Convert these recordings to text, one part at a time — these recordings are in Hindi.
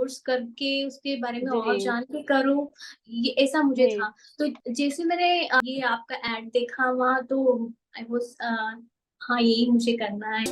कोर्स करके उसके बारे में और जी, जान के करूँ, ये ऐसा मुझे जी। था। तो जैसे मैंने ये आपका एड देखा वहाँ, तो आई वाज हाँ, यही मुझे करना है।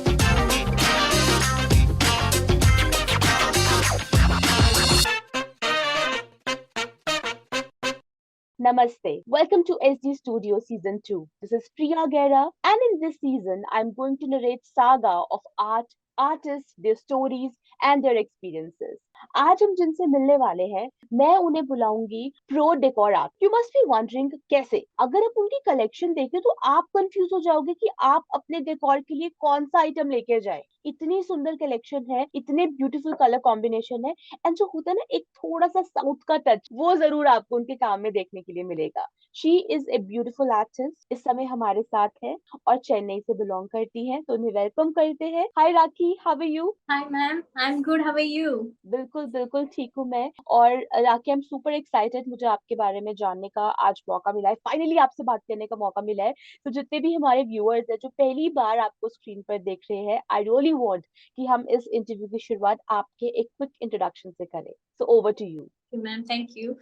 Namaste. Welcome to SD Studio Season 2. This is Priya Gera, and in this season, I'm going to narrate saga of art, artists, their stories, and their experiences. आज हम जिनसे मिलने वाले हैं, मैं उन्हें बुलाऊंगी pro decor art. You must be wondering कैसे? अगर आप उनकी कलेक्शन देखें तो आप कंफ्यूज हो जाओगे कि आप अपने डेकोर के लिए कौन सा आइटम लेके जाए। इतनी सुंदर कलेक्शन है, इतने ब्यूटीफुल कलर कॉम्बिनेशन है, एंड जो होता है ना एक थोड़ा सा साउथ का टच, वो जरूर आपको उनके काम में देखने के लिए मिलेगा। She is a beautiful artist, इस समय हमारे साथ है और चेन्नई से बिलोंग करती है, तो उन्हें वेलकम करते हैं। Hi Rakhi, how are you? Hi ma'am, I am good, how are you? बिल्कुल बिल्कुल ठीक हूँ मैं। और Rakhi, I am super excited, मुझे आपके बारे में जानने का आज मौका मिला है, फाइनली आपसे बात करने का मौका मिला है। तो जितने भी हमारे व्यूअर्स हैं जो पहली बार आपको स्क्रीन पर देख रहे हैं, आई रियली वांट कि हम इस इंटरव्यू की शुरुआत आपके एक क्विक इंट्रोडक्शन से करें। So over to you. Ma'am, thank you.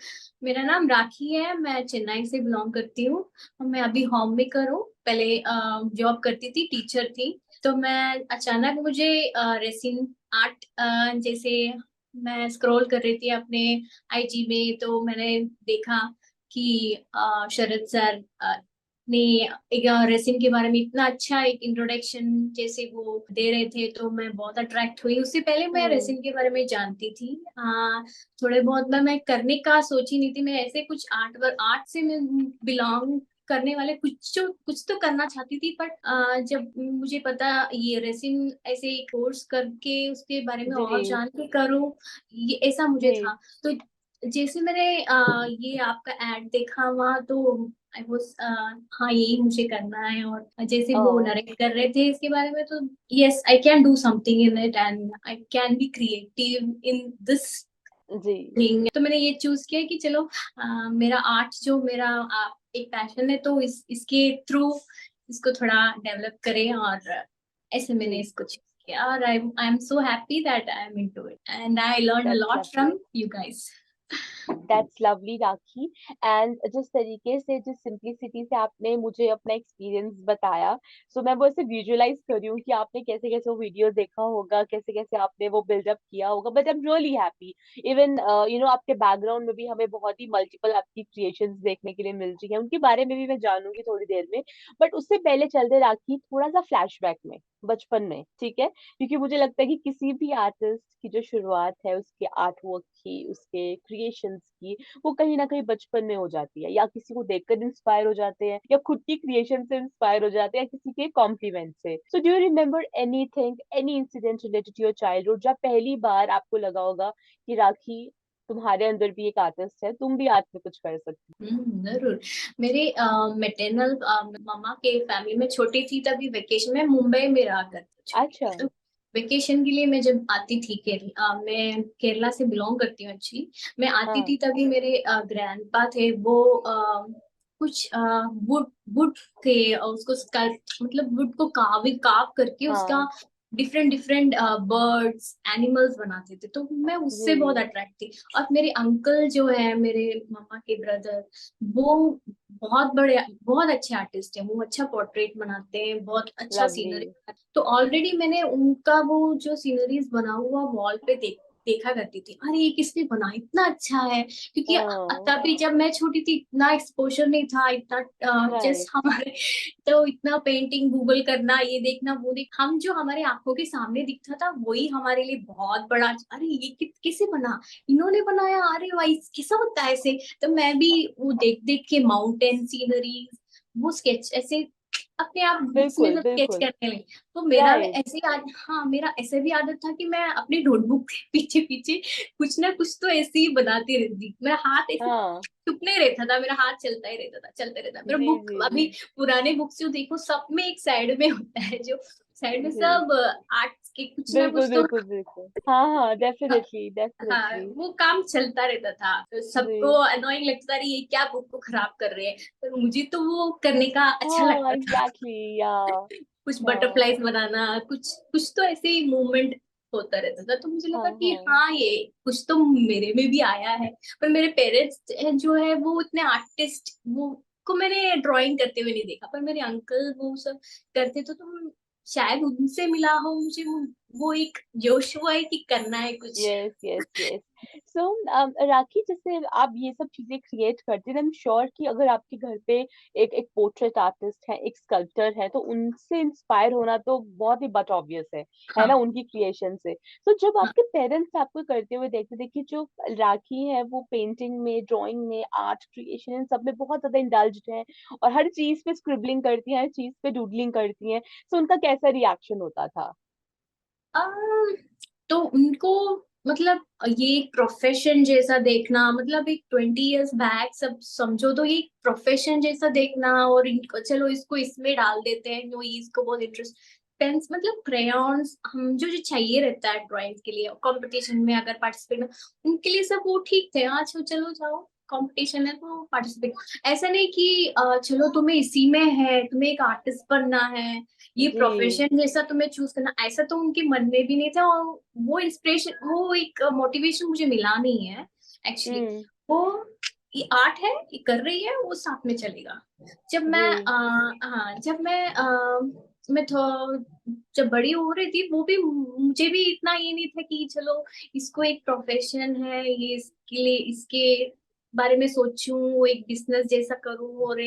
मेरा नाम राखी है, मैं चेन्नई से बिलोंग करती हूँ। मैं अभी होम मेकर हूँ। पहले जॉब करती थी, टीचर थी। तो मैं अचानक मुझे रेसिन आर्ट, जैसे मैं स्क्रॉल कर रही थी अपने आईजी में, तो मैंने देखा कि शरद सर ने एक रेसिन के बारे में इतना अच्छा एक इंट्रोडक्शन जैसे वो दे रहे थे, तो मैं बहुत अट्रैक्ट हुई। उससे पहले मैं हम्म। रेसिन के बारे में जानती थी। थोड़े बहुत मैं करने का सोची नहीं थी। मैं ऐसे कुछ आर्ट से मैं बिलोंग करने वाले कुछ तो करना चाहती थी, बट जब मुझे पता ये रेसिन ऐसे कोर्स करके उसके बारे में और जी, जान के करूँ, ये ऐसा मुझे जी, था। तो जैसे मैंने ये आपका एड देखा वहाँ, तो आई वाज हाँ, यही मुझे करना है। और जैसे वो ओ, नरेट कर रहे थे इसके बारे में, तो yes, I can do something in it and I can be creative in this जी। थिंग। तो मैंने ये चूज किया कि चलो, मेरा आर्ट जो मेरा एक पैशन है, तो इसके थ्रू इसको थोड़ा डेवलप करें, और ऐसे मैंने जी, इसको चूज किया। और I am so happy that I am into it and I learn a that's lot lovely. From you guys. That's lovely rakhi. And जिस तरीके से, जिस सिंप्लिसिटी से आपने मुझे अपना एक्सपीरियंस बताया, सो मैं वो ऐसे विजुअलाइज कर रही हूँ कि आपने कैसे कैसे वो वीडियो देखा होगा, कैसे कैसे आपने वो बिल्डअप किया होगा। But I am really happy. Even आपके बैकग्राउंड में भी हमें बहुत ही मल्टीपल आपकी क्रिएशंस देखने के लिए मिल रही है, उनके बारे में भी मैं जानूंगी थोड़ी देर में। बट उससे पहले चलते राखी थोड़ा सा फ्लैशबैक में, बचपन में, ठीक है? क्योंकि मुझे लगता है कि किसी भी आर्टिस्ट की जो शुरुआत है उसके आर्ट वर्क की, उसके क्रिएशंस की, वो कहीं ना कहीं बचपन में हो जाती है, या किसी को देखकर इंस्पायर हो जाते हैं, या खुद की क्रिएशन से इंस्पायर हो जाते हैं, या किसी के कॉम्प्लीमेंट से। So do you remember anything, any incident related to your childhood, जब पहली बार आपको लगा होगा कि राखी, तुम्हारे अंदर भी एक आर्टिस्ट है, तुम भी आर्ट में कुछ कर सकती जरूर। मेरे मेटर्नल मामा के फैमिली में छोटी थी, तभी वेकेशन में मुंबई में रहा करती हो? छोटी अच्छा। थी। तो वेकेशन के लिए मैं जब आती थी मैं केरला से बिलोंग करती हूँ एक्चुअली। मैं आती हाँ, थी, तभी मेरे ग्रैंडपा थे, वो कुछ वुड वुड थे, और उसको मतलब वुड को काव करके उसका हाँ। डिफरेंट डिफरेंट बर्ड्स एनिमल्स बनाते थे। तो मैं उससे बहुत जी, अट्रैक्ट थी। और मेरे अंकल जो है, मेरे मामा के ब्रदर, वो बहुत अच्छे आर्टिस्ट हैं। वो अच्छा पोर्ट्रेट बनाते हैं, बहुत अच्छा लवली। सीनरी। तो ऑलरेडी मैंने उनका वो जो सीनरीज बना हुआ वॉल पे देखा करती थी। अरे ये किसने बना, इतना अच्छा है। क्योंकि हाँ, तभी जब मैं छोटी थी, इतना एक्सपोजर नहीं था, इतना जस्ट राइट। हमारे तो इतना पेंटिंग गूगल करना, ये देखना वो हम जो हमारे आंखों के सामने दिखता था, वही हमारे लिए बहुत बड़ा। अरे ये कैसे बना, इन्होंने बनाया, अरे भाई कैसा होता है ऐसे। तो मैं भी वो देख देख के माउंटेन सीनरी, वो स्केच ऐसे अपने आप बुक्स में बिल्कुल सब स्केच बिल्कुल। करने लगी। तो मेरा भी राइट। ऐसे हाँ, मेरा ऐसे भी आदत था कि मैं अपनी नोटबुक के पीछे पीछे कुछ ना कुछ तो ऐसे ही बनाती रहती थी। मेरा हाथ ऐसे हाँ। चुप नहीं रहता था, मेरा हाथ चलता ही रहता था, चलते रहता। मेरा जी, बुक जी, जी, अभी पुराने बुक्स जो देखो, सब में एक साइड में होता है, जो साइड में जी। सब आर्ट्स के कुछ ना बिल्कुल कुछ तो। बिल्कुल बिल्कुल, हाँ हाँ, डेफिनेटली हाँ, डेफिनेटली। वो काम चलता रहता था। तो सबको जी। अनोइंग लगता था, ये क्या बुक को खराब कर रहे हैं, पर मुझे तो वो करने का अच्छा हाँ, लगता था। एग्जैक्टली, या कुछ हाँ। बटरफ्लाईज बनाना, कुछ कुछ तो ऐसे ही मूवमेंट होता रहता था, तो मुझे हाँ लगा कि हाँ। हाँ ये कुछ तो मेरे में भी आया है। पर मेरे पेरेंट्स जो है वो इतने आर्टिस्ट, वो को मैंने ड्राइंग करते हुए नहीं देखा, पर मेरे अंकल वो सब करते, तो शायद उनसे मिला हो मुझे वो एक जोश हुआ है कि करना है कुछ। Yes yes yes. So Rakhi, जैसे आप ये सब चीजें क्रिएट करते हैं, आई एम श्योर कि अगर आपके घर पे एक एक पोर्ट्रेट आर्टिस्ट है, एक स्कल्पटर है, तो उनसे इंस्पायर होना तो बहुत ही बट ऑब्वियस है ना, हाँ उनकी क्रिएशन से। तो जब हाँ आपके पेरेंट्स आपको करते हुए देखते थे कि जो राखी है वो पेंटिंग में, ड्राइंग में, आर्ट क्रिएशन, इन सब में बहुत ज्यादा इंडल्ज्ड है और हर चीज पे स्क्रिबलिंग करती हैं, हर चीज पे डूडलिंग करती हैं, तो उनका कैसा रिएक्शन होता था? अम, तो उनको मतलब ये एक प्रोफेशन जैसा देखना, मतलब एक 20 इयर्स बैक सब समझो तो ये प्रोफेशन जैसा देखना, और इनको चलो इसको इसमें डाल देते हैं, जो इसको बहुत इंटरेस्ट, पेन्स मतलब क्रेयॉन्स, हम जो जो चाहिए रहता है ड्राइंग के लिए, कंपटीशन में अगर पार्टिसिपेट, उनके लिए सब वो ठीक थे, हाँ चलो जाओ कंपटीशन है तो पार्टिसिपेट। ऐसा नहीं कि चलो तुम्हें इसी में है, तुम्हें एक आर्टिस्ट बनना है, ये जी। प्रोफेशन जैसा तुम्हें चूज करना, ऐसा तो उनके मन में भी नहीं था। और वो इंस्पिरेशन, वो एक मोटिवेशन मुझे मिला नहीं है एक्चुअली। हम्म। वो ये आर्ट है, ये कर रही है, वो साथ में चलेगा। जब मैं जी हाँ जब मैं जब बड़ी हो रही थी, वो भी मुझे भी इतना ये नहीं था कि चलो इसको एक प्रोफेशन है, ये इसके लिए इसके बारे में सोचूं, वो एक बिजनेस जैसा करूं, और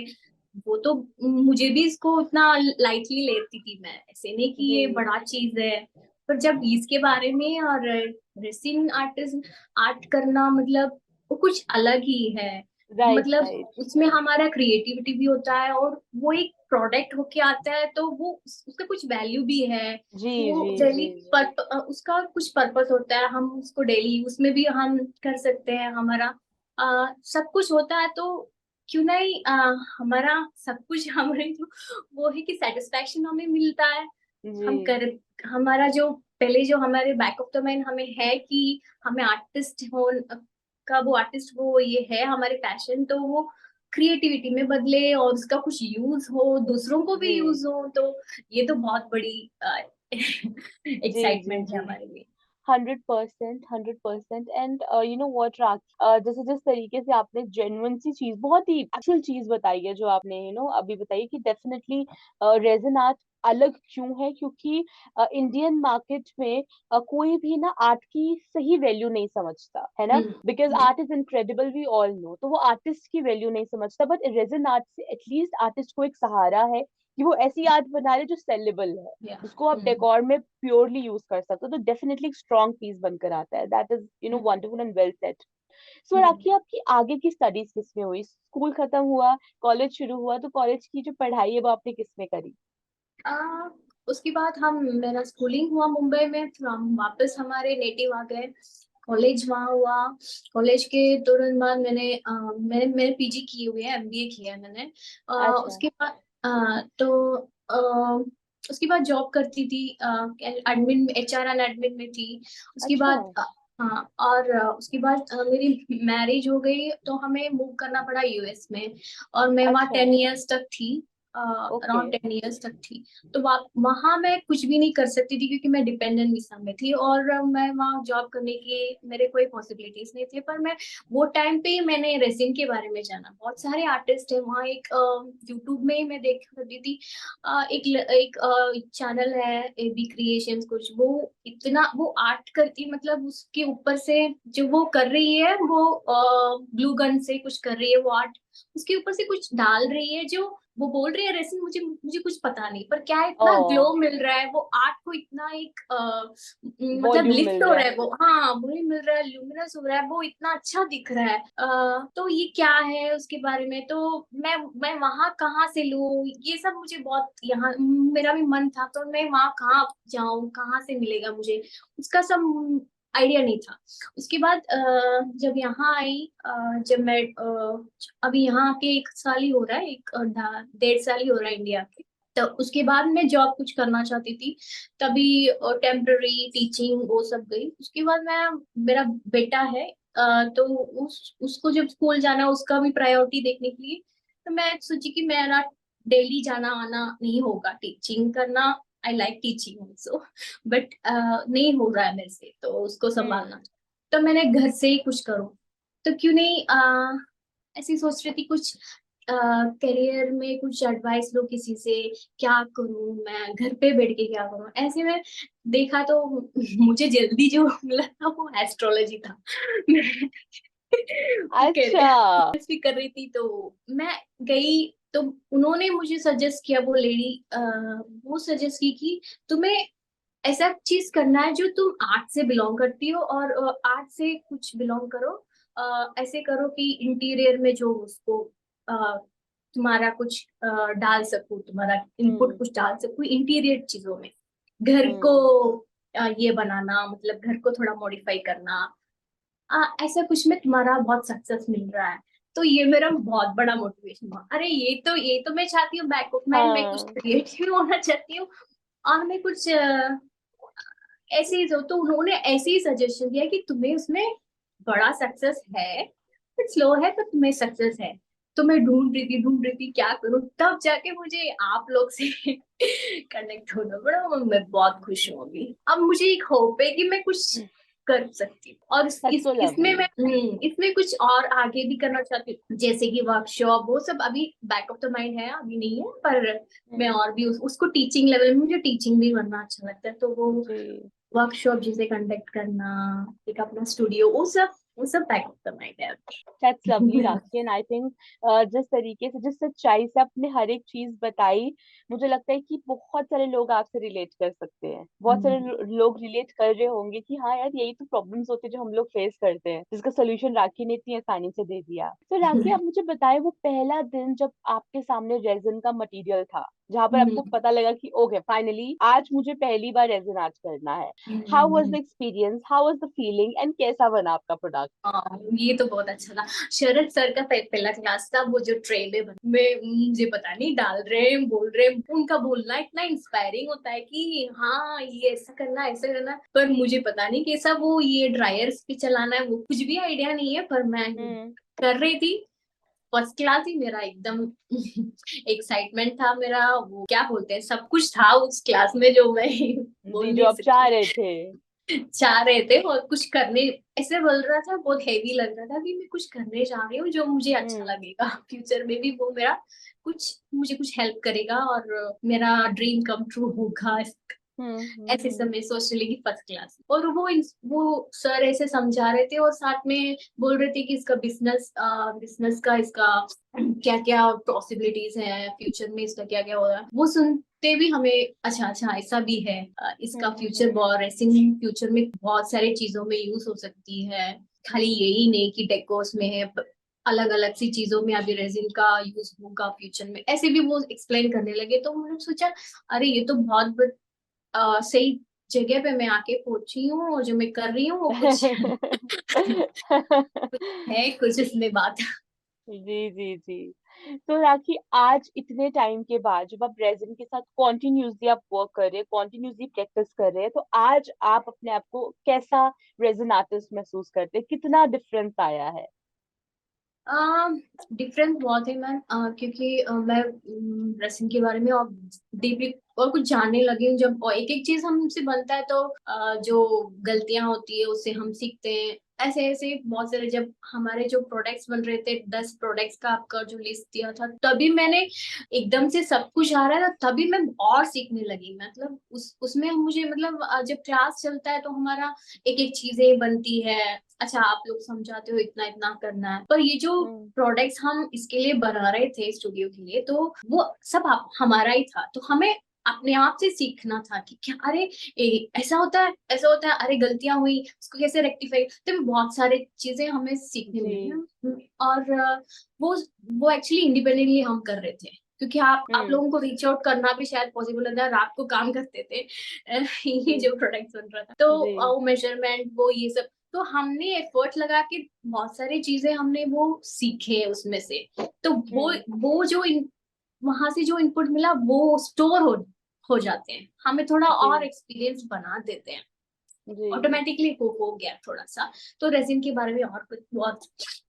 वो तो मुझे भी इसको उतना लाइटली लेती थी मैं, ऐसे नहीं कि जी। ये बड़ा चीज है। पर जब इसके बारे में, और रेसिंग आर्टिस्ट आर्ट करना मतलब वो कुछ अलग ही है। राइट मतलब राइट। उसमें हमारा क्रिएटिविटी भी होता है, और वो एक प्रोडक्ट होके आता है, तो वो उसका कुछ वैल्यू भी है। जी वो जी जी डेली जी। उसका कुछ पर्पस होता है, हम उसको डेली यूज में भी हम कर सकते हैं, हमारा सब कुछ होता है, तो क्यों नहीं हमारा सब कुछ हमारे जो वो है कि सेटिस्फैक्शन हमें मिलता है। जी हम कर हमारा जो पहले जो हमारे बैक ऑफ द माइंड हमें है कि हमें आर्टिस्ट हो का, वो आर्टिस्ट वो ये है हमारे पैशन, तो वो क्रिएटिविटी में बदले और उसका कुछ यूज हो, दूसरों को भी जी यूज हो, तो ये तो बहुत बड़ी जी जी एक्साइटमेंट है जी। हमारे लिए। 100%, 100%। एंड यू नो व्हाट राखी, जैसे जिस तरीके से आपने जेन्युइन सी चीज, बहुत ही एक्चुअल चीज बताई है, जो आपने अभी बताई, कि डेफिनेटली रेजन आर्ट अलग क्यों है, क्योंकि इंडियन मार्केट में कोई भी ना आर्ट की सही वैल्यू नहीं समझता है ना, because hmm. Art is incredible, we all know, तो वो आर्टिस्ट की वैल्यू नहीं समझता। बट रेजन आर्ट से एटलीस्ट आर्टिस्ट को एक सहारा है कि वो ऐसी आर्ट बना रहे जो सेलेबल है, या जिसको आप डेकोर में प्योरली यूज कर सकते हो, तो डेफिनेटली एक स्ट्रॉन्ग पीस बनकर आता है। That is wonderful and well set. So Rakhi, आपकी आगे की स्टडीज किस में हुई? स्कूल खत्म हुआ, कॉलेज शुरू हुआ, तो कॉलेज की जो पढ़ाई है वो आपने किस में करी? आ, उसके बाद हम मेरा स्कूलिंग हुआ मुंबई में, फिर हम वापस हमारे नेटिव आ गए, कॉलेज वहाँ हुआ। कॉलेज के तुरंत बाद मैंने पीजी की हुई है, एमबीए किया है मैंने। अच्छा उसके बाद उसके बाद जॉब करती थी, एडमिन, एचआर एंड एडमिन में थी। उसके अच्छा। बाद हाँ, और उसके बाद मेरी मैरिज हो गई, तो हमें मूव करना पड़ा यूएस में, और मैं वहाँ अच्छा। 10 इयर्स तक थी, ओके। अराउंड 10 इयर्स तक थी। तो वहाँ मैं कुछ भी नहीं कर सकती थी, क्योंकि मैं डिपेंडेंट वीसा में थी, और मैं वहाँ जॉब करने की मेरे कोई पॉसिबिलिटीज नहीं थे। पर मैं वो टाइम पे ही मैंने रेसिन के बारे में जाना, बहुत सारे आर्टिस्ट है वहाँ, एक यूट्यूब में ही मैं देख करती थी। एक चैनल है एबी क्रिएशंस कुछ, वो इतना वो आर्ट करती, मतलब उसके ऊपर से जो वो कर रही है, वो ब्लू गन से कुछ कर रही है वो आर्ट, उसके ऊपर से कुछ डाल रही है, जो वो बोल रही है रेसिन, मुझे मुझे कुछ पता नहीं, पर क्या है, ओ, इतना ग्लो मिल रहा है वो आर्ट को, इतना एक मतलब वॉल्यूम लिफ्ट मिल हो रहा रहा है। है वो, हाँ वही मिल रहा है, ल्यूमिनस हो रहा है, वो इतना अच्छा दिख रहा है। तो ये क्या है उसके बारे में, तो मैं वहां कहाँ से लूँ, ये सब मुझे बहुत, यहाँ मेरा भी मन था, तो मैं वहां कहाँ जाऊं, कहाँ से मिलेगा मुझे, उसका सब आइडिया नहीं था। उसके बाद जब यहाँ आई, जब मैं अभी यहाँ के 1 साल ही हो रहा है, 1.5 साल ही हो रहा है इंडिया के, तो उसके बाद मैं जॉब कुछ करना चाहती थी, तभी टेम्पररी टीचिंग वो सब गई। उसके बाद मेरा बेटा है, तो उसको जब स्कूल जाना, उसका भी प्रायोरिटी देखने के लिए, तो मैं सोची कि मेरा डेली जाना आना नहीं होगा, टीचिंग करना I like teaching also, but नहीं हो रहा है मेरे से तो उसको संभालना। तो मैंने घर से ही कुछ करूँ, तो क्यों नहीं ऐसी सोच रही थी कुछ करियर में कुछ एडवाइस लो किसी से, क्या करूं मैं घर पे बैठ के क्या करूं। ऐसे में देखा तो मुझे जल्दी जो मिला था वो एस्ट्रोलॉजी था। मैं अच्छा। करियर भी कर रही थी तो मैं गई, तो उन्होंने मुझे सजेस्ट किया, वो लेडी वो सजेस्ट की कि तुम्हें ऐसा चीज करना है जो तुम आर्ट से बिलोंग करती हो, और आर्ट से कुछ बिलोंग करो, ऐसे करो कि इंटीरियर में जो उसको अ, तुम्हारा कुछ डाल सकूं, तुम्हारा इनपुट हम्म। कुछ डाल सकूं इंटीरियर चीजों में, घर को हम्म। ये बनाना, मतलब घर को थोड़ा मॉडिफाई करना, ऐसा कुछ में तुम्हारा बहुत सक्सेस मिल रहा है। तो ये मेरा बहुत बड़ा मोटिवेशन हुआ, अरे ये तो मैं चाहती हूँ, बैक ऑफ माइंड में कुछ हाँ। क्रिएटिव होना चाहती हूँ, और मैं कुछ ऐसे ही तो उन्होंने ऐसे ही सजेशन दिया कि तुम्हें उसमें बड़ा सक्सेस है, बट स्लो है पर तुम्हें सक्सेस है। तो मैं ढूंढ रही थी क्या करूं, तब जाके मुझे आप लोग से कनेक्ट होना पड़ा, मैं बहुत खुश हूँ अभी। अब मुझे एक होप है कि मैं कुछ कर सकती हूँ, और दैट्स सो इसमें लवली। मैं इसमें कुछ और आगे भी करना चाहती हूँ, जैसे कि वर्कशॉप वो सब अभी बैक ऑफ द माइंड है, अभी नहीं है, पर मैं और भी उसको टीचिंग लेवल में, मुझे टीचिंग भी करना अच्छा लगता है, तो वो जी। वर्कशॉप जिसे कंडक्ट करना, एक अपना स्टूडियो, वो सब बैक ऑफ द माइंड है। That's lovely rakhi. And I think जिस तरीके से, जिस सच्चाई से आपने हर एक चीज बताई, मुझे लगता है कि बहुत सारे लोग आपसे रिलेट कर सकते हैं। बहुत सारे लोग रिलेट कर रहे होंगे कि हाँ यार, यही तो प्रॉब्लम्स होते हैं जो हम लोग फेस करते हैं, जिसका सोल्यूशन राखी ने इतनी आसानी से दे दिया। तो राखी, आप मुझे बताएं, वो पहला दिन जब आपके सामने रेजिन का मटेरियल था, जहां पर आपको पता लगा कि ओके फाइनली आज मुझे पहली बार रेजिन आर्ट करना है, how was the experience, how was the feeling, and कैसा बना आपका प्रोडक्ट? ये तो बहुत अच्छा था। शरद सर का पहला क्लास था, वो जो ट्रे में मुझे पता नहीं डाल रहे हैं, बोल रहे हैं, उनका बोलना इतना इंस्पायरिंग होता है कि हाँ ये ऐसा करना ऐसा करना, पर मुझे पता नहीं कैसा वो ये ड्रायर्स भी चलाना है, वो कुछ भी आइडिया नहीं है, पर मैं हम्म। कर रही थी। फर्स्ट क्लास ही मेरा एकदम एक्साइटमेंट था मेरा, वो क्या बोलते हैं, सब कुछ था उस क्लास में जो मैं बोल जी, जो नहीं आप चाह सकती। रहे थे। चाह रहे थे और कुछ करने, ऐसे बोल रहा था, बहुत हेवी लग रहा था कि मैं कुछ करने जा रही हूँ जो मुझे अच्छा हम्म। लगेगा, फ्यूचर में भी वो मेरा कुछ मुझे कुछ हेल्प करेगा, और मेरा ड्रीम कम ट्रू होगा। हम्म। ऐसे समय सोच रही कि फर्स्ट क्लास, और वो सर ऐसे समझा रहे थे, और साथ में बोल रहे थे कि इसका बिजनेस का इसका क्या क्या पॉसिबिलिटीज है, फ्यूचर में इसका क्या क्या होगा, वो सुनते भी हमें अच्छा अच्छा ऐसा भी है, इसका फ्यूचर बहुत, रेसिंग फ्यूचर में बहुत सारी चीजों में यूज हो सकती है, खाली यही नहीं कि डेकोर्स में है, अलग अलग सी चीजों में अभी रेजिन का यूज होगा फ्यूचर में, ऐसे भी वो एक्सप्लेन करने लगे, तो मैंने सोचा अरे ये तो बहुत सही जगह पे मैं आके पहुंची हूँ, और जो मैं कर रही हूँ वो कुछ है, कुछ इसमें बात। जी जी जी। तो राखी, आज इतने टाइम के बाद जब आप रेजिन के साथ कॉन्टिन्यूसली आप वर्क कर रहे हैं, कॉन्टिन्यूसली प्रैक्टिस कर रहे हैं, तो आज आप अपने आप को कैसा रेजिन आर्टिस्ट महसूस करते हैं? कितना डिफरेंस आया है? डिफरेंस बहुत है मैम, क्योंकि मैं ड्रेसिंग के बारे में और डीपली और कुछ जानने लगी हूँ, जब और एक एक चीज हमसे बनता है तो जो गलतियां होती है उससे हम सीखते हैं, ऐसे ऐसे बहुत सारे, जब हमारे जो प्रोडक्ट्स बन रहे थे, 10 प्रोडक्ट्स का आपका जो लिस्ट दिया था, तभी मैंने एकदम से सब कुछ आ रहा था, तभी मैं और सीखने लगी, मतलब उसमें मुझे, मतलब जब क्लास चलता है तो हमारा एक एक चीजें बनती है, अच्छा आप लोग समझाते हो इतना इतना करना है, पर ये जो हम्म। प्रोडक्ट्स हम इसके लिए बना रहे थे स्टूडियो के लिए, तो वो सब हमारा ही था, तो हमें अपने आप से सीखना था कि क्या, अरे ऐसा होता है ऐसा होता है, अरे गलतियां हुई उसको कैसे रेक्टिफाई, तो बहुत सारे चीजें हमें सीखने मिली जी। हैं। और वो वो एक्चुअली इंडिपेंडेंटली हम कर रहे थे, क्योंकि आप हम्म। लोगों को रीच आउट करना भी शायद पॉसिबल होता है, रात को काम करते थे ये जी जो प्रोडक्ट बन रहा था, तो जी। वो मेजरमेंट वो ये सब, तो हमने एफर्ट लगा के बहुत सारी चीजें हमने वो सीखे उसमें से, तो हम्म। वो जो वहां से जो इनपुट मिला वो स्टोर हो जाते हैं, हमें थोड़ा और जी एक्सपीरियंस बना देते हैं, जी। ऑटोमेटिकली हो गया थोड़ा सा। तो रेजिन के बारे में और कुछ बहुत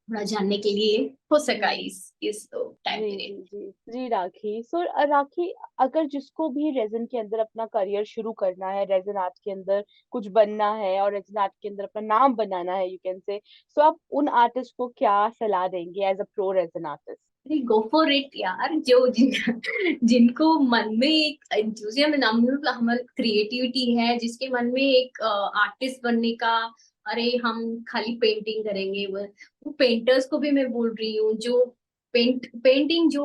थोड़ा जानने के लिए हो सका हम्म। इस टाइम जी पीरियड। जी जी जी राखी, सो राखी, अगर जिसको भी रेजन के अंदर अपना करियर शुरू करना है, रेजन आर्ट के अंदर कुछ बनना है और रेजन आर्ट के अंदर अपना नाम बनाना है, यू कैन से, सो आप उन आर्टिस्ट को क्या सलाह देंगे as a pro resin artist? अरे गो फॉर इट यार, जिनको मन में एक एंथुजियाज्म, हमारी क्रिएटिविटी है, जिसके मन में एक आर्टिस्ट बनने का, अरे हम खाली पेंटिंग करेंगे, वो पेंटर्स को भी मैं बोल रही हूँ, जो पेंटिंग जो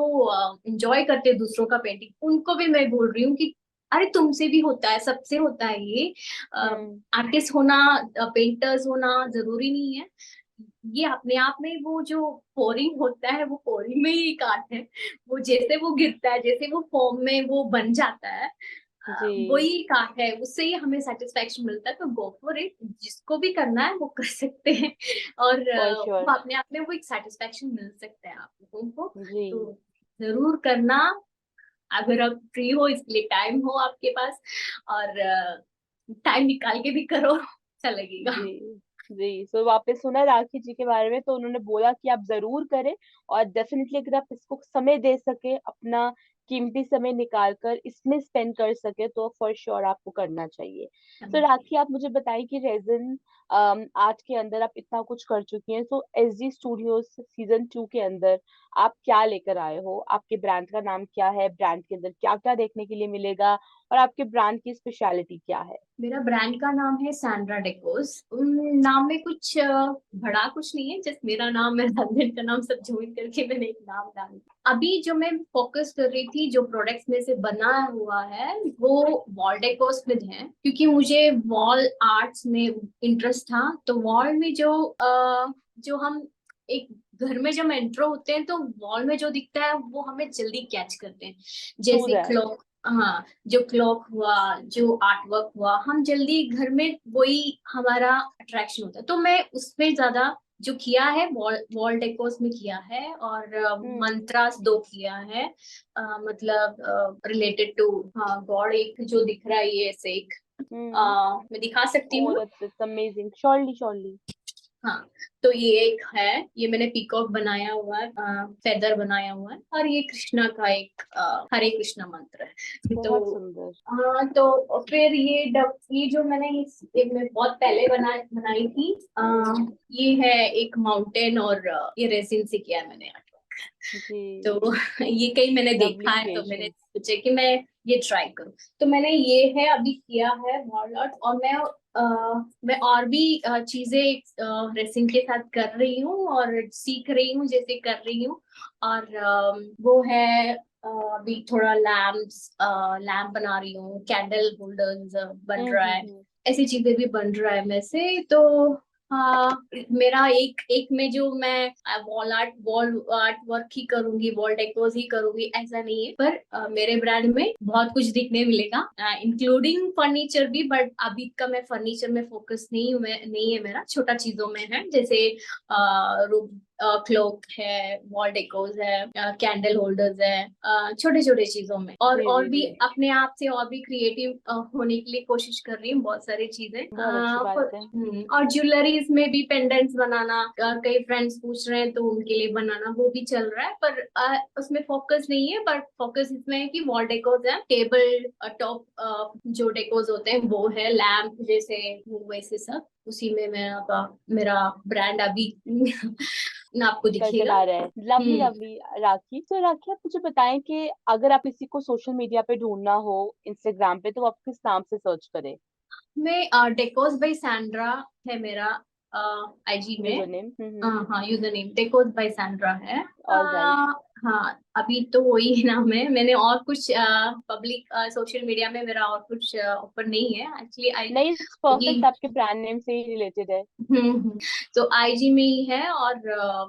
एंजॉय करते हैं दूसरों का पेंटिंग, उनको भी मैं बोल रही हूँ कि अरे तुमसे भी होता है, सबसे होता है ये। हम्म। आर्टिस्ट होना, पेंटर्स होना जरूरी नहीं है। ये अपने आप में वो जो पोरिंग होता है, वो पोरिंग में ही एक आर्ट है। वो जैसे वो गिरता है, जैसे वो फॉर्म में वो बन जाता है, जी। वही एक आर्ट है, उससे ही हमें सेटिस्फेक्शन मिलता है। तो गो फॉर इट, जिसको भी करना है वो कर सकते हैं। और फॉर श्योर। वो अपने आप में वो एक सेटिस्फेक्शन मिल सकता है आप लोगों को। जी तो जरूर करना, अगर आप फ्री हो, इसके लिए टाइम हो आपके पास, और टाइम निकाल के भी करो, अच्छा लगेगा। जी जी, सो आपने सुना राखी जी के बारे में, तो उन्होंने बोला कि आप जरूर करें, और डेफिनेटली अगर आप इसको समय दे सके, अपना कीमती समय निकाल कर इसमें स्पेंड कर सके, तो फॉर श्योर आपको करना चाहिए। तो राखी, आप मुझे बताइए कि रेजिन आर्ट के अंदर आप इतना कुछ कर चुकी हैं, तो एसजी स्टूडियोज सीजन 2 के अंदर आप क्या लेकर आए हो? आपके ब्रांड का नाम क्या है? ब्रांड के अंदर क्या क्या देखने के लिए मिलेगा, और आपके ब्रांड की स्पेशलिटी क्या है? मेरा ब्रांड का नाम है सैंड्रा डेकोस। नाम में कुछ बड़ा कुछ नहीं है, जस्ट मेरा नाम, मेरे हस्बैंड का नाम, सब ज्वाइन करके मैंने एक नाम डाला। अभी जो मैं फोकस कर रही थी, जो प्रोडक्ट्स में से बना हुआ है, वो वॉल डेकोस में है, क्योंकि मुझे वॉल आर्ट्स में इंटरेस्ट था। तो वॉल में जो हम एक घर में जब एंटर होते हैं, तो वॉल में जो दिखता है वो हमें जल्दी कैच करते हैं, ट्रू जैसे दैट। क्लॉक। हाँ, जो क्लॉक हुआ, जो आर्ट वर्क हुआ, हम जल्दी घर में वही हमारा अट्रैक्शन होता है। तो मैं उसमें ज्यादा जो किया है, वॉल वॉल डेकोर्स में किया है, और हम्म मंत्रास दो किया है। मतलब रिलेटेड टू, हाँ, गॉड, एक जो दिख रहा है ये ऐसे एक, हम्म। मैं दिखा सकती ओ हूँ। That's amazing, surely surely. हाँ, तो ये एक है, ये मैंने पीकॉक बनाया हुआ है, फेदर बनाया हुआ है, और ये कृष्णा का एक हरे कृष्णा मंत्र है। बहुत तो सुंदर। हाँ, तो फिर ये जो मैंने एक मैं बहुत पहले बनाई थी, ये है एक माउंटेन, और ये रेसिन से किया है मैंने जी। तो ये कहीं मैंने लवली देखा है, तो मैंने क्रिएशन। सोचा कि मैं ये ट्राई करूं। तो मैंने ये है अभी किया है वॉलआउट, और मैं और भी चीजें रेसिंग के साथ कर रही हूँ और सीख रही हूँ, जैसे कर रही हूँ। और वो है, अभी थोड़ा लैम्प बना रही हूँ, कैंडल होल्डर्स बन रहा है, हम्म। ऐसी चीजें भी बन रहा है मैं से। तो हाँ, मेरा एक एक में जो मैं वॉल आर्ट वर्क ही करूंगी, वॉल डेकोर्स ही करूंगी, ऐसा नहीं है। पर मेरे ब्रांड में बहुत कुछ दिखने मिलेगा, इंक्लूडिंग फर्नीचर भी। बट अभी का मैं फर्नीचर में फोकस नहीं है मेरा, छोटा चीजों में है, जैसे रूम क्लॉक है, वॉल डेकोर्स है, कैंडल होल्डर्स है, छोटे छोटे चीजों में। जी और जी भी जी। अपने आप से और भी क्रिएटिव होने के लिए कोशिश कर रही हूँ, बहुत सारी चीजें। बहुत अच्छी बात है। और ज्वेलरीज में भी पेंडेंट्स बनाना, कई फ्रेंड्स पूछ रहे हैं, तो उनके लिए बनाना वो भी चल रहा है। पर उसमें फोकस नहीं है, बट फोकस इसमें है कि वॉल डेकोर्स है, टेबल टॉप जो डेकोर्स होते हैं वो है, लैम्प जैसे, वैसे सब उसी में मेरा ब्रांड अभी आपको करके दिखेगा। ला रहा है। लवली हम्म लवली राखी, तो राखी, आप मुझे बताएं कि अगर आप किसी को सोशल मीडिया पे ढूंढना हो, इंस्टाग्राम पे, तो आप किस नाम से सर्च करें? मैं डेकोस बाय सैंड्रा है मेरा आईजी में। User name. हाँ, यूजर नेम डेकोस बाय सैंड्रा है। All right. हाँ, अभी तो वही नाम है, मैंने और कुछ पब्लिक सोशल मीडिया में मेरा और कुछ ओपन नहीं है एक्चुअली। आई नहीं, इट्स परफेक्ट, आपके ब्रांड नेम से ही रिलेटेड है। तो आईजी में ही है, और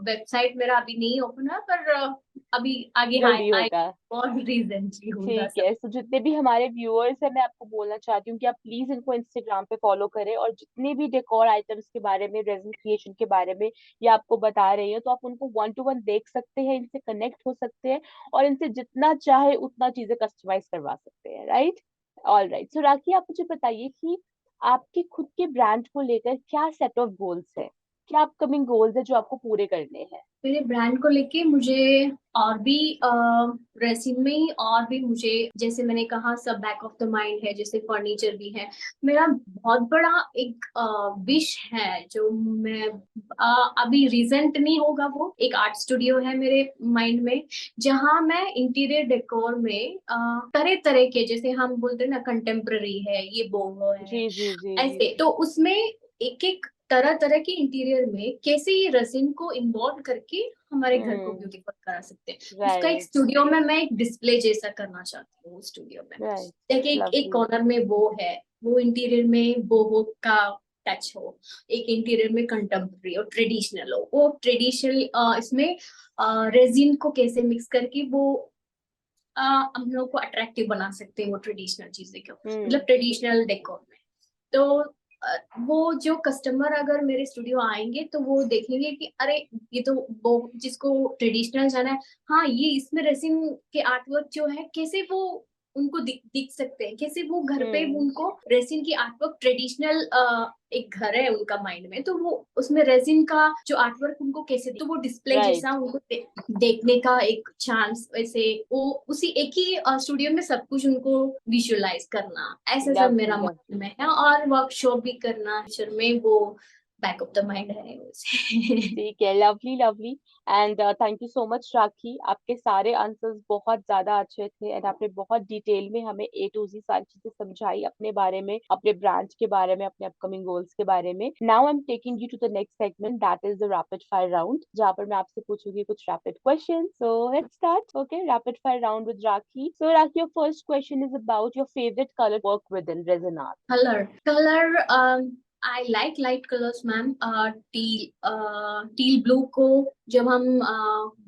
वेबसाइट मेरा अभी नहीं ओपन है, पर अभी आगे हाई जल्दी आई होगा। और रिसेंटली होगा ठीक सब। है, तो जितने भी हमारे व्यूअर्स हैं, मैं आपको बोलना चाहती हूँ कि आप प्लीज इनको इंस्टाग्राम पे फॉलो करें, और जितने भी डेकोर आइटम्स के बारे में, रेजन क्रिएशन के बारे में ये आपको बता रही है, तो आप उनको 1 to 1 देख सकते हैं, इनसे कनेक्ट हो सकते हैं, और इनसे जितना चाहे उतना चीजें कस्टमाइज करवा सकते हैं, राइट? ऑल राइट, सो राखी, आप मुझे बताइए कि आपके खुद के ब्रांड को लेकर क्या सेट ऑफ गोल्स है? क्या अपकमिंग गोल्स है जो आपको पूरे करने हैं? मेरे ब्रांड को लेके मुझे और भी रेसिन में ही और भी मुझे, जैसे मैंने कहा, सब बैक ऑफ द माइंड है, जैसे फर्नीचर भी है। मेरा बहुत बड़ा एक विश है जो मैं अभी रिसेंट नहीं होगा, वो एक आर्ट स्टूडियो है मेरे माइंड में, जहां मैं इंटीरियर डेकोर में तरह तरह के, जैसे हम बोलते हैं ना, कंटेम्प्ररी है, ये बोहो जी है, जी जी जी। ऐसे तो उसमें एक एक तरह तरह के इंटीरियर में कैसे ये रेजिन को इन्वॉल्व करके हमारे घर को हम्म। ब्यूटीफुल करा सकते हैं, उसका एक राइट स्टूडियो में मैं एक डिस्प्ले जैसा करना चाहती हूँ स्टूडियो में। राइट। देखिए एक लवली। कॉर्नर में वो है, वो इंटीरियर में बोहो का टच हो, एक इंटीरियर में कंटेम्प्रेरी और ट्रेडिशनल हो, वो ट्रेडिशनल इसमें रेजिन को कैसे मिक्स करके वो हम लोग को अट्रैक्टिव बना सकते हैं, वो ट्रेडिशनल चीजें को, मतलब हम्म। ट्रेडिशनल डेकोर में। तो वो जो कस्टमर अगर मेरे स्टूडियो आएंगे तो वो देखेंगे कि अरे ये तो वो जिसको ट्रेडिशनल जाना है, हाँ ये इसमें रेसिन के आर्ट वर्क जो है कैसे वो उनको दिख सकते हैं, कैसे वो घर पे हम्म। उनको रेसिन की आर्ट वर्क ट्रेडिशनल, एक घर है उनका माइंड में, तो वो उसमें रेसिन का जो आर्ट वर्क उनको कैसे, तो वो डिस्प्ले जैसा राइट। उनको देखने का एक चांस, वैसे वो उसी एक ही स्टूडियो में सब कुछ उनको विजुअलाइज करना, ऐसा सब लवली मेरा लवली। माइंड में है। और वर्कशॉप भी करना फ्यूचर में, वो बैक ऑफ द माइंड है वैसे। ठीक है, lovely lovely. And thank you so much Rakhi, आपके सारे आंसर्स बहुत ज्यादा अच्छे थे एंड आपने बहुत डिटेल में हमें ए टू जी सारी चीजें समझाई अपने बारे में, अपने ब्रांच के बारे में, अपने अपकमिंग गोल्स के बारे में। Now I am taking you to the next segment, that is the rapid fire round, जहाँ पर मैं आपसे पूछूंगी कुछ rapid question. So let's start. Okay, rapid fire round with Rakhi. So Rakhi, your first question is about your favourite colour work with in resin art. Colour I like light colours ma'am. Teal blue को जब हम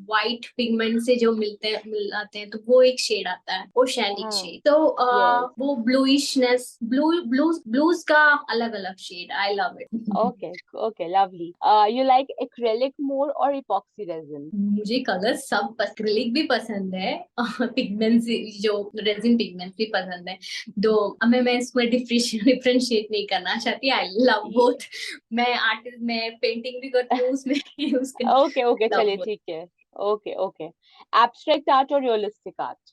वाइट पिगमेंट से जो मिलाते हैं तो वो एक शेड आता है, ओशैनिक हाँ। शेड, तो यस। वो ब्लूइशनेस, ब्लूज का अलग अलग shade, I love it. Okay, okay, lovely. You like acrylic more or epoxy resin? मुझे कलर सब एक्रिलिक भी पसंद है, पिगमेंट जो रेजिन पिगमेंट भी पसंद है, दो मैं इसमें डिफरेंशिएट नहीं करना चाहती, आई लव बोथ। मैं आर्टिस्ट, मैं पेंटिंग भी करती हूँ उसमें यूज कर, Okay, okay, लव चलिए बोथ। ठीक है। Okay, okay. Abstract art or realistic art?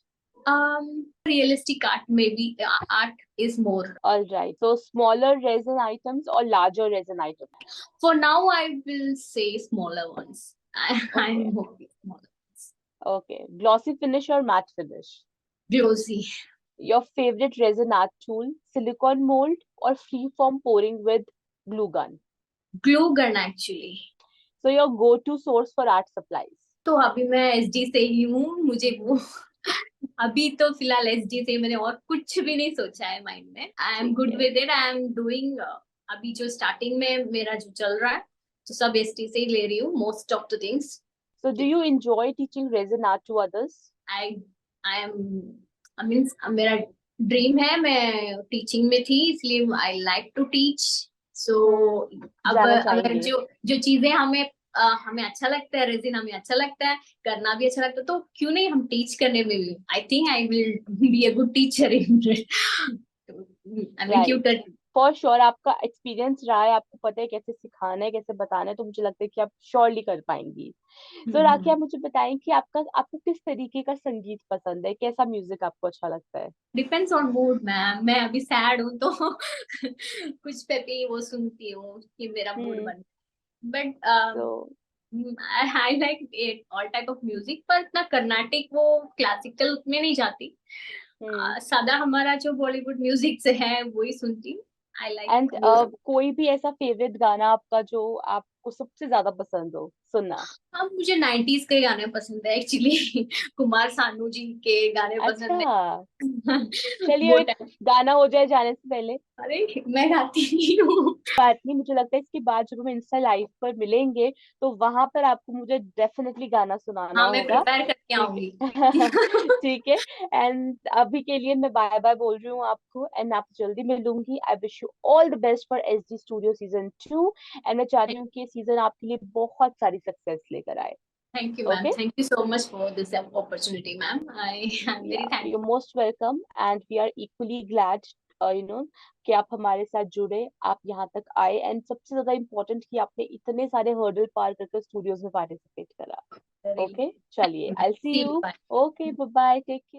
Realistic art में भी, art is more. All right. So smaller resin items or larger resin items? For now I will say smaller once, I Okay, am hoping smaller once. okay. Glossy finish or matte finish? Glossy. Your favorite resin art tool, silicone mold or free-form pouring with glue gun? Glue gun actually. So your go-to source for art supplies? तो अभी मैं एसडी से ही हूँ, मुझे वो अभी तो फिलहाल एसडी से, मैंने और कुछ भी नहीं सोचा है माइंड में, आई एम ठीक गुड है। With it, I am doing. अभी जो स्टार्टिंग में मेरा जो चल रहा है, तो सब एसडी से ही ले रही हूँ most of the things. So do you enjoy teaching resin art to others? I I am, I means मेरा ड्रीम है, मैं टीचिंग में थी इसलिए आई लाइक टू टीच। सो अब जाना अगर चाहेंगे। जो चीजें हमें हमें अच्छा लगता है, रेजिन हमें अच्छा लगता है, करना भी अच्छा लगता है, तो क्यों नहीं हम टीच करने में भी, I think I will be a good teacher in, I mean right. Cuter. For sure आपका एक्सपीरियंस रहा है, आपको पता है कैसे सिखाना है, कैसे बताना है, तो मुझे लगता है कि आप श्योरली कर पाएंगी। तो राखी, आप मुझे बताएं कि आपको किस तरीके का संगीत पसंद है, कैसा म्यूजिक आपको अच्छा लगता है? डिपेंड्स ऑन मूड मैम, मैं अभी सैड हूँ तो कुछ पेपी वो सुनती हूँ कि मेरा मूड हम्म। बन, बट तो I like all type of music, पर इतना कर्नाटिक वो क्लासिकल में नहीं जाती। हम्म। सादा हमारा जो बॉलीवुड म्यूजिक से है वही सुनती हूँ, आई लाइक एंड वो। कोई भी ऐसा फेवरेट गाना आपका जो आपको सबसे ज्यादा पसंद हो सुनना? हाँ, मुझे 90s के गाने पसंद है एक्चुअली, कुमार सानू जी के गाने अच्छा, पसंद है। चलिए वो एक टाइम, गाना हो जाए जाने से पहले। अरे मैं गाती नहीं हूँ। बात नहीं, मुझे लगता है इसके बाद जब हम इंस्टा लाइव पर मिलेंगे तो वहां पर आपको मुझे डेफिनेटली गाना सुनाना हाँ, मैं होगा। प्रिपेयर करके ठीक आऊंगी। है। ठीक है। एंड अभी के लिए मैं बाय बाय बोल रही हूँ आपको, एंड आपसे जल्दी मिलूंगी। I wish you all the best for SD studio season 2, and मैं चाहती हूँ कि ये सीजन आपके लिए बहुत सारी सक्सेस लेकर आए। Thank you ma'am, okay. Thank you so much for this opportunity ma'am, I am yeah very you thankful. Most welcome, and we are equally glad you know कि आप हमारे साथ जुड़े, आप यहाँ तक आए, एंड सबसे ज्यादा इम्पोर्टेंट कि आपने इतने सारे हर्डल पार करके स्टूडियोज में पार्टिसिपेट करा। Really. ओके, चलिए, I see See you. You. Bye. Okay, bye bye, take care.